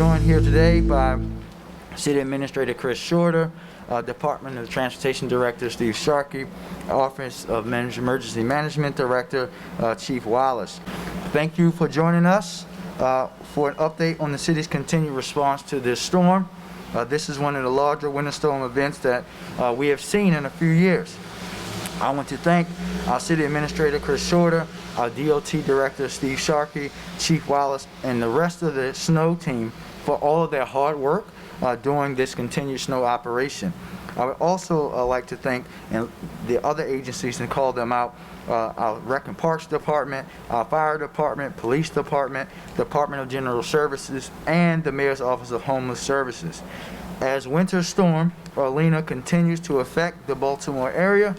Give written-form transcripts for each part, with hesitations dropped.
joined here today by City Administrator Chris Shorter, Department of Transportation Director Steve Sharkey, Office of Emergency Management Director Chief Wallace. Thank you for joining us for an update on the city's continued response to this storm. This is one of the larger winter storm events that we have seen in a few years. I want to thank our City Administrator Chris Shorter, our DOT Director Steve Sharkey, Chief Wallace, and the rest of the snow team for all of their hard work during this continued snow operation. I would also like to thank the other agencies and call them out: our Rec and Parks Department, our Fire Department, Police Department, Department of General Services, and the Mayor's Office of Homeless Services. As Winter Storm Orlena continues to affect the Baltimore area,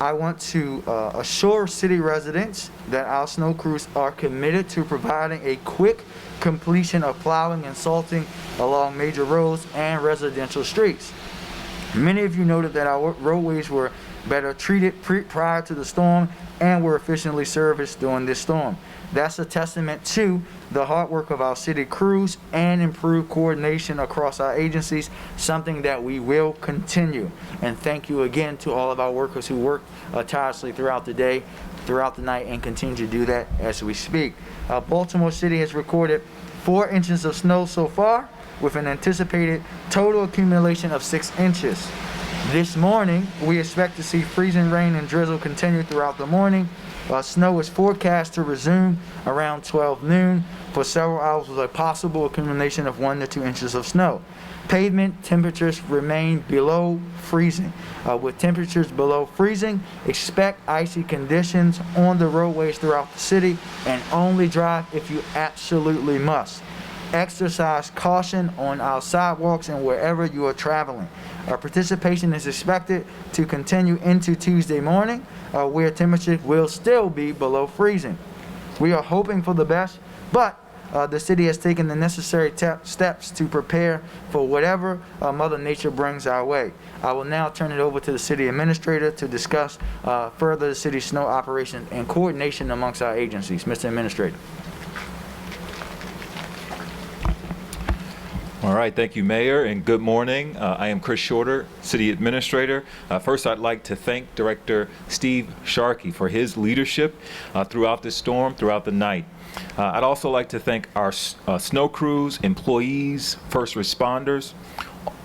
I want to assure city residents that our snow crews are committed to providing a quick completion of plowing and salting along major roads and residential streets. Many of you noted that our roadways were better treated prior to the storm and were efficiently serviced during this storm. That's a testament to the hard work of our city crews and improved coordination across our agencies, something that we will continue. And thank you again to all of our workers who work tirelessly throughout the day, throughout the night, and continue to do that as we speak. Baltimore City has recorded 4 inches of snow so far, with an anticipated total accumulation of 6 inches. This morning, we expect to see freezing rain and drizzle continue throughout the morning. Snow is forecast to resume around 12 noon for several hours with a possible accumulation of 1 to 2 inches of snow. Pavement temperatures remain below freezing. With temperatures below freezing, expect icy conditions on the roadways throughout the city, and only drive if you absolutely must. Exercise caution on our sidewalks and wherever you are traveling. Our participation is expected to continue into Tuesday morning, where temperatures will still be below freezing. We are hoping for the best, but the city has taken the necessary steps to prepare for whatever Mother Nature brings our way. I will now turn it over to the City Administrator to discuss further the city's snow operations and coordination amongst our agencies. Mr. Administrator. All right, thank you, Mayor, and good morning. I am Chris Shorter, City Administrator. First, I'd like to thank Director Steve Sharkey for his leadership throughout this storm, throughout the night. I'd also like to thank our snow crews, employees, first responders,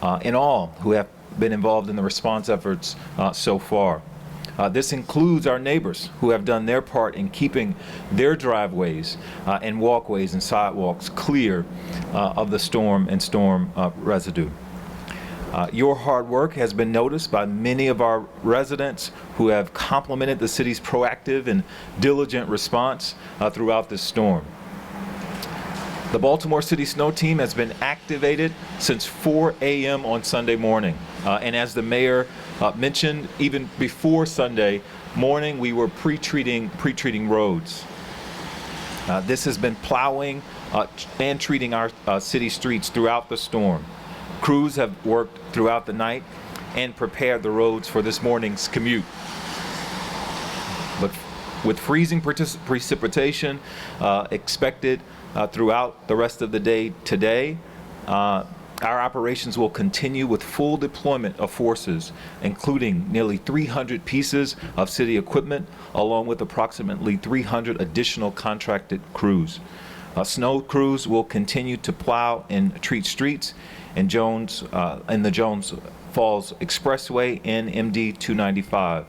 and all who have been involved in the response efforts so far. This includes our neighbors who have done their part in keeping their driveways and walkways and sidewalks clear of the storm and storm residue. Your hard work has been noticed by many of our residents who have complimented the city's proactive and diligent response throughout this storm. The Baltimore City Snow Team has been activated since 4 a.m. on Sunday morning. And as the mayor mentioned, even before Sunday morning, we were pre-treating roads. This has been plowing and treating our city streets throughout the storm. Crews have worked throughout the night and prepared the roads for this morning's commute. But with freezing precipitation expected throughout the rest of the day today, our operations will continue with full deployment of forces, including nearly 300 pieces of city equipment, along with approximately 300 additional contracted crews. Snow crews will continue to plow and treat streets in the Jones Falls Expressway and MD 295.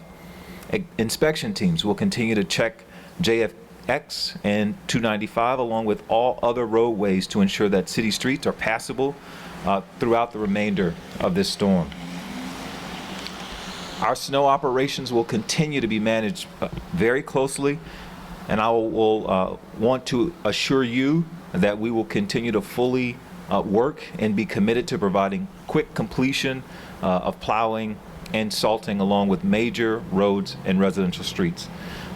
Inspection teams will continue to check JFX and 295 along with all other roadways to ensure that city streets are passable throughout the remainder of this storm. Our snow operations will continue to be managed very closely, and I will want to assure you that we will continue to fully work and be committed to providing quick completion of plowing and salting along with major roads and residential streets.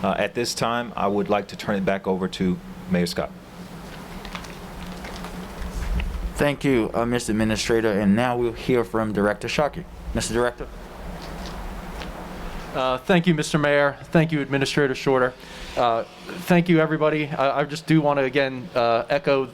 At this time, I would like to turn it back over to Mayor Scott. Thank you, Mr. Administrator. And now we'll hear from Director Sharkey. Mr. Director. Thank you, Mr. Mayor. Thank you, Administrator Shorter. Thank you, everybody. I just do want to, again, echo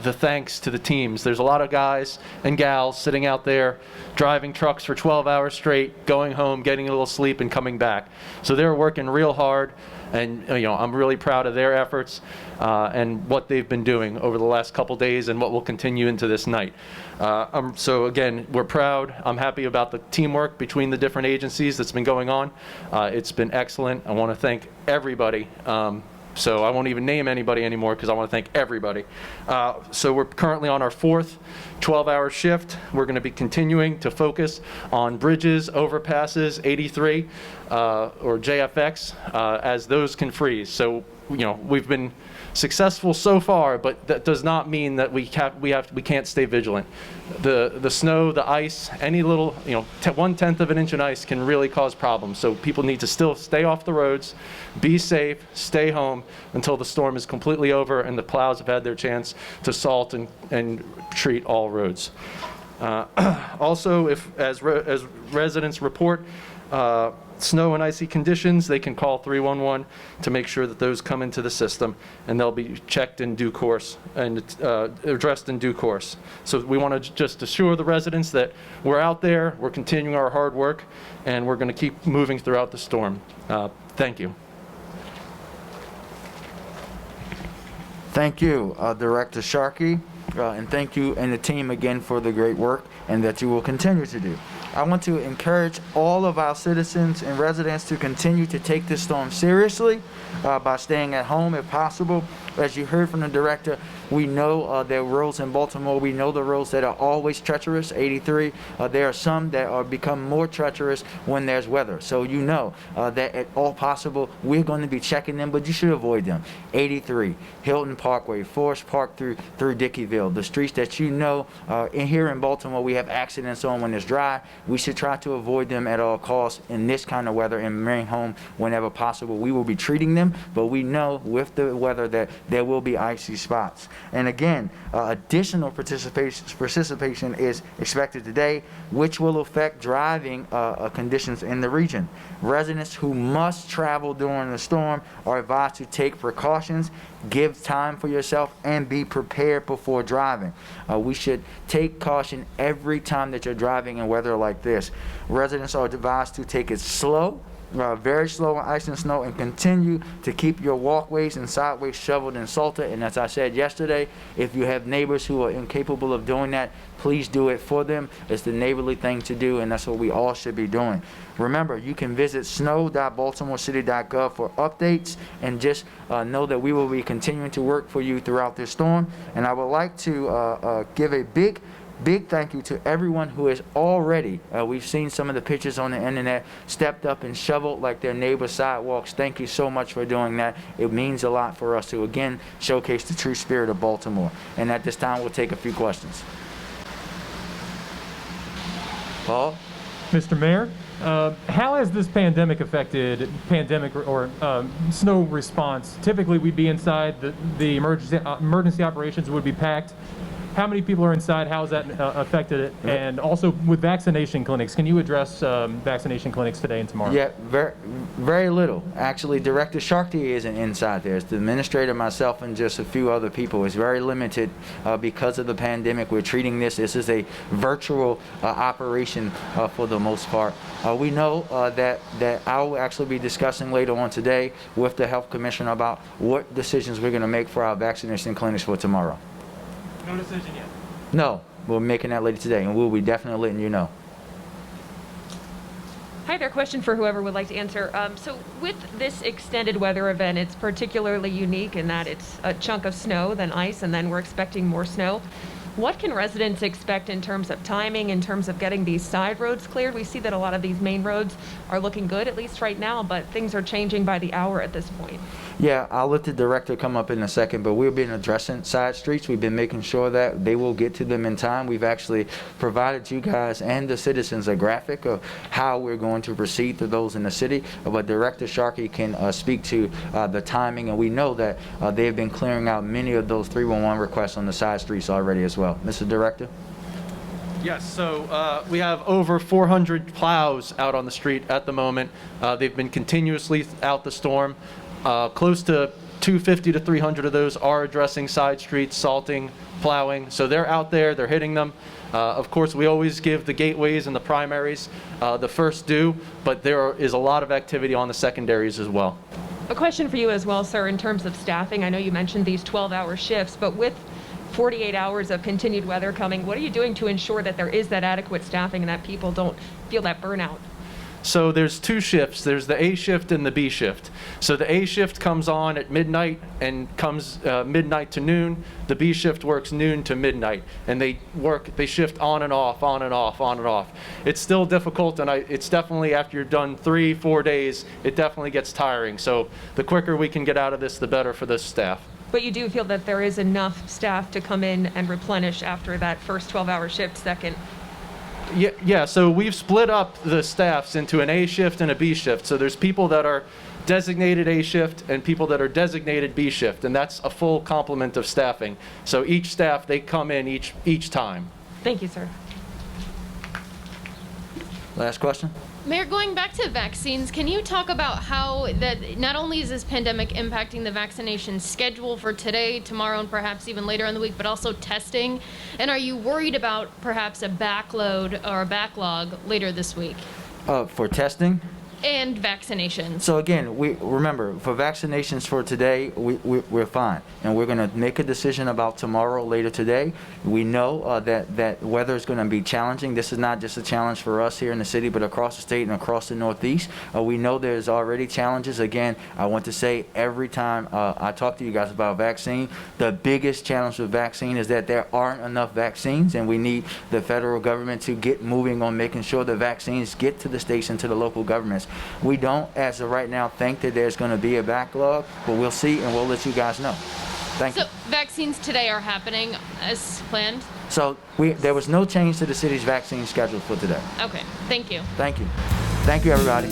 the thanks to the teams. There's a lot of guys and gals sitting out there driving trucks for 12 hours straight, going home, getting a little sleep, and coming back. So they're working real hard, and I'm really proud of their efforts and what they've been doing over the last couple days and what will continue into this night. So again, we're proud. I'm happy about the teamwork between the different agencies that's been going on. It's been excellent. I want to thank everybody. So I won't even name anybody anymore because I want to thank everybody. So we're currently on our 4th 12-hour shift. We're going to be continuing to focus on bridges, overpasses, 83, or JFX, as those can freeze. So we've been successful so far, but that does not mean that we can't stay vigilant. The snow, the ice, any little 1/10 of an inch of ice can really cause problems. So people need to still stay off the roads, be safe, stay home until the storm is completely over and the plows have had their chance to salt and treat all roads. Also, as residents report snow and icy conditions, they can call 311 to make sure that those come into the system, and they'll be checked in due course and addressed in due course. So we want to just assure the residents that we're out there, we're continuing our hard work, and we're going to keep moving throughout the storm. Thank you. Thank you, Director Sharkey, and thank you and the team again for the great work and that you will continue to do. I want to encourage all of our citizens and residents to continue to take this storm seriously by staying at home if possible. As you heard from the director, we know there are roads in Baltimore. We know the roads that are always treacherous, 83. There are some that are become more treacherous when there's weather. So that at all possible, we're going to be checking them, but you should avoid them. 83, Hilton Parkway, Forest Park through Dickeyville, the streets that in here in Baltimore we have accidents on when it's dry. We should try to avoid them at all costs in this kind of weather and remain home whenever possible. We will be treating them, but we know with the weather that there will be icy spots. And again, additional participation is expected today, which will affect driving conditions in the region. Residents who must travel during the storm are advised to take precautions, give time for yourself, and be prepared before driving. We should take caution every time that you're driving in weather like this. Residents are advised to take it slow, very slow on ice and snow, and continue to keep your walkways and sideways shoveled and salted. And as I said yesterday, if you have neighbors who are incapable of doing that, please do it for them. It's the neighborly thing to do, and that's what we all should be doing. Remember, you can visit snow.baltimorecity.gov for updates, and just know that we will be continuing to work for you throughout this storm. And I would like to give a big thank you to everyone who has already, we've seen some of the pictures on the internet, stepped up and shoveled like their neighbor's sidewalks. Thank you so much for doing that. It means a lot for us to, again, showcase the true spirit of Baltimore. And at this time, we'll take a few questions. Paul? Mr. Mayor, how has this pandemic affected snow response? Typically, we'd be inside, the emergency operations would be packed. How many people are inside? How has that affected it? And also with vaccination clinics, can you address vaccination clinics today and tomorrow? Yeah, very little. Actually, Director Sharkey isn't inside there. It's the administrator, myself, and just a few other people. It's very limited because of the pandemic. We're treating this as a virtual operation for the most part. We know that I will actually be discussing later on today with the Health Commissioner about what decisions we're going to make for our vaccination clinics for tomorrow. No decision yet? No, we're making that later today, and we'll be definitely letting you know. Hi there, question for whoever would like to answer. So with this extended weather event, it's particularly unique in that it's a chunk of snow, then ice, and then we're expecting more snow. What can residents expect in terms of timing, in terms of getting these side roads cleared? We see that a lot of these main roads are looking good, at least right now, but things are changing by the hour at this point. Yeah, I'll let the director come up in a second, but we've been addressing side streets. We've been making sure that they will get to them in time. We've actually provided you guys and the citizens a graphic of how we're going to proceed through those in the city. But Director Sharkey can speak to the timing, and we know that they have been clearing out many of those 311 requests on the side streets already as well. Mr. Director? Yes, so we have over 400 plows out on the street at the moment. They've been continuously out the storm. Close to 250 to 300 of those are addressing side streets, salting, plowing. So they're out there, they're hitting them. Of course, we always give the gateways and the primaries the first due, but there is a lot of activity on the secondaries as well. A question for you as well, sir, in terms of staffing. I know you mentioned these 12-hour shifts, but with 48 hours of continued weather coming, what are you doing to ensure that there is that adequate staffing and that people don't feel that burnout? So there's two shifts. There's the A shift and the B shift. So the A shift comes on at midnight and comes midnight to noon. The B shift works noon to midnight, and they shift on and off, on and off, on and off. It's still difficult, and it's definitely, after you're done 3-4 days, it definitely gets tiring. So the quicker we can get out of this, the better for this staff. But you do feel that there is enough staff to come in and replenish after that first 12-hour shift, second. Yeah, so we've split up the staffs into an A shift and a B shift. So there's people that are designated A shift and people that are designated B shift, and that's a full complement of staffing. So each staff, they come in each time. Thank you, sir. Last question? Mayor, going back to vaccines, can you talk about how that not only is this pandemic impacting the vaccination schedule for today, tomorrow, and perhaps even later in the week, but also testing? And are you worried about perhaps a backload or a backlog later this week? For testing? And vaccinations. So again, we remember, for vaccinations for today, we're fine, and we're going to make a decision about tomorrow later today. We know that weather is going to be challenging. This is not just a challenge for us here in the city, but across the state and across the Northeast. We know there's already challenges. Again, I want to say every time I talk to you guys about vaccine, the biggest challenge with vaccine is that there aren't enough vaccines, and we need the federal government to get moving on making sure the vaccines get to the states and to the local governments. We don't, as of right now, think that there's going to be a backlog, but we'll see, and we'll let you guys know. Thank you. So vaccines today are happening as planned? So there was no change to the city's vaccine schedule for today. Okay, thank you. Thank you. Thank you, everybody.